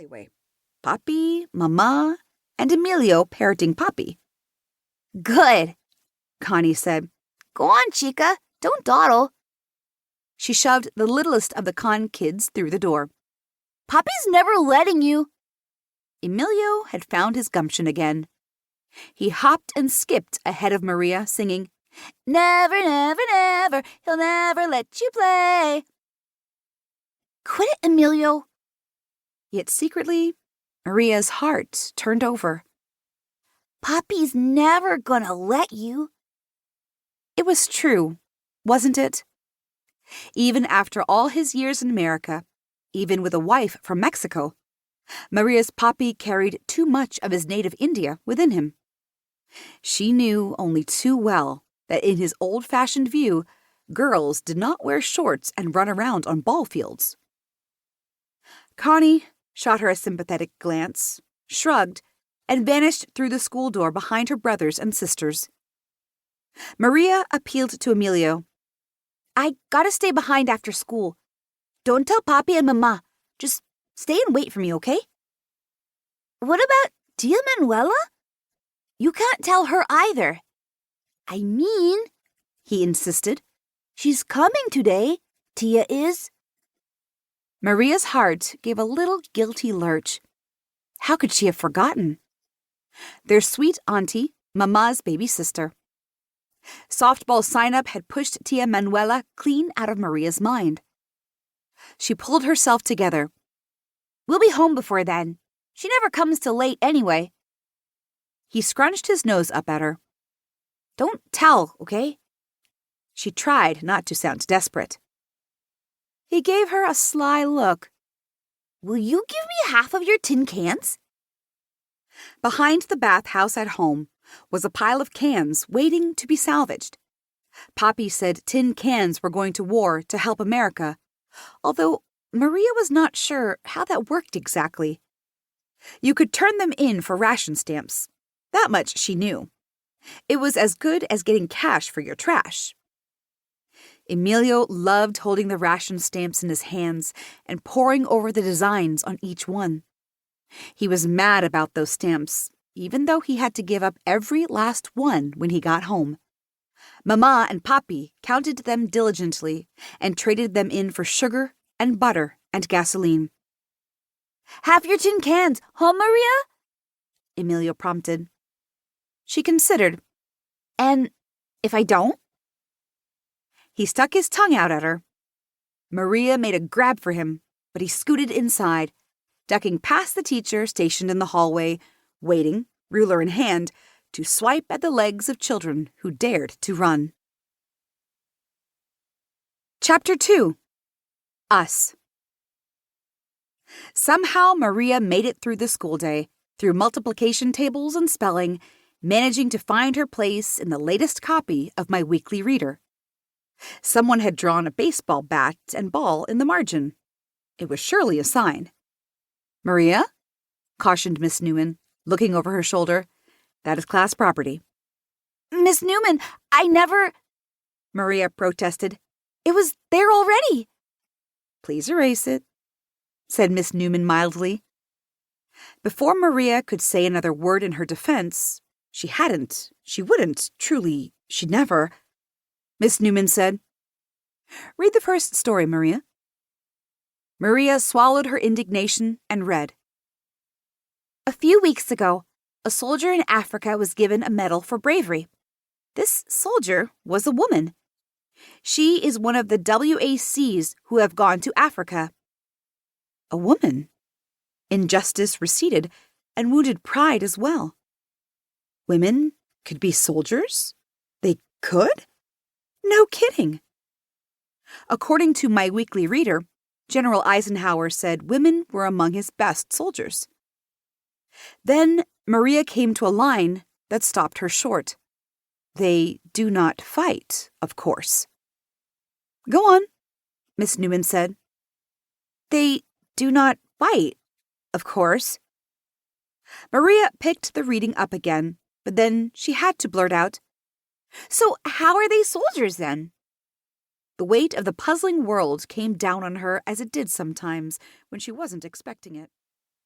alleyway. Papi, Mama, and Emilio parroting Papi. Good, Connie said. Go on, chica. Don't dawdle. She shoved the littlest of the con kids through the door. Papi's never letting you. Emilio had found his gumption again. He hopped and skipped ahead of Maria, singing, Never, never, never, he'll never let you play. Quit it, Emilio. Yet secretly, Maria's heart turned over. Papi's never gonna let you. It was true, wasn't it? Even after all his years in America, even with a wife from Mexico, Maria's papi carried too much of his native India within him. She knew only too well that in his old-fashioned view, girls did not wear shorts and run around on ball fields. Connie shot her a sympathetic glance, shrugged, and vanished through the school door behind her brothers and sisters. Maria appealed to Emilio. I gotta stay behind after school. Don't tell Papi and Mama. Just stay and wait for me, okay? What about Tia Manuela? You can't tell her either. I mean, he insisted, she's coming today, Tia is. Maria's heart gave a little guilty lurch. How could she have forgotten? Their sweet auntie, Mama's baby sister. Softball sign-up had pushed Tia Manuela clean out of Maria's mind. She pulled herself together. We'll be home before then. She never comes till late anyway. He scrunched his nose up at her. Don't tell, okay? She tried not to sound desperate. He gave her a sly look. Will you give me half of your tin cans? Behind the bathhouse at home was a pile of cans waiting to be salvaged. Papi said tin cans were going to war to help America, although Maria was not sure how that worked exactly. You could turn them in for ration stamps. That much she knew. It was as good as getting cash for your trash. Emilio loved holding the ration stamps in his hands and poring over the designs on each one. He was mad about those stamps, even though he had to give up every last one when he got home. Mama and Papi counted them diligently and traded them in for sugar and butter and gasoline. Half your tin cans, huh, Maria? Emilio prompted. She considered. And if I don't? He stuck his tongue out at her. Maria made a grab for him, but he scooted inside, ducking past the teacher stationed in the hallway, waiting, ruler in hand, to swipe at the legs of children who dared to run. Chapter 2. Us. Somehow Maria made it through the school day, through multiplication tables and spelling, managing to find her place in the latest copy of my weekly reader. Someone had drawn a baseball bat and ball in the margin. It was surely a sign. Maria? Cautioned Miss Newman, looking over her shoulder. That is class property. Miss Newman, I never... Maria protested. It was there already. Please erase it, said Miss Newman mildly. Before Maria could say another word in her defense, she wouldn't, truly, she'd never. Miss Newman said, Read the first story, Maria. Maria swallowed her indignation and read. A few weeks ago, a soldier in Africa was given a medal for bravery. This soldier was a woman. She is one of the WACs who have gone to Africa. A woman? Injustice receded and wounded pride as well. Women could be soldiers? They could? No kidding. According to my weekly reader, General Eisenhower said women were among his best soldiers. Then Maria came to a line that stopped her short. They do not fight, of course. Go on, Miss Newman said. They do not fight, of course. Maria picked the reading up again, but then she had to blurt out, So how are they soldiers then? The weight of the puzzling world came down on her as it did sometimes when she wasn't expecting it.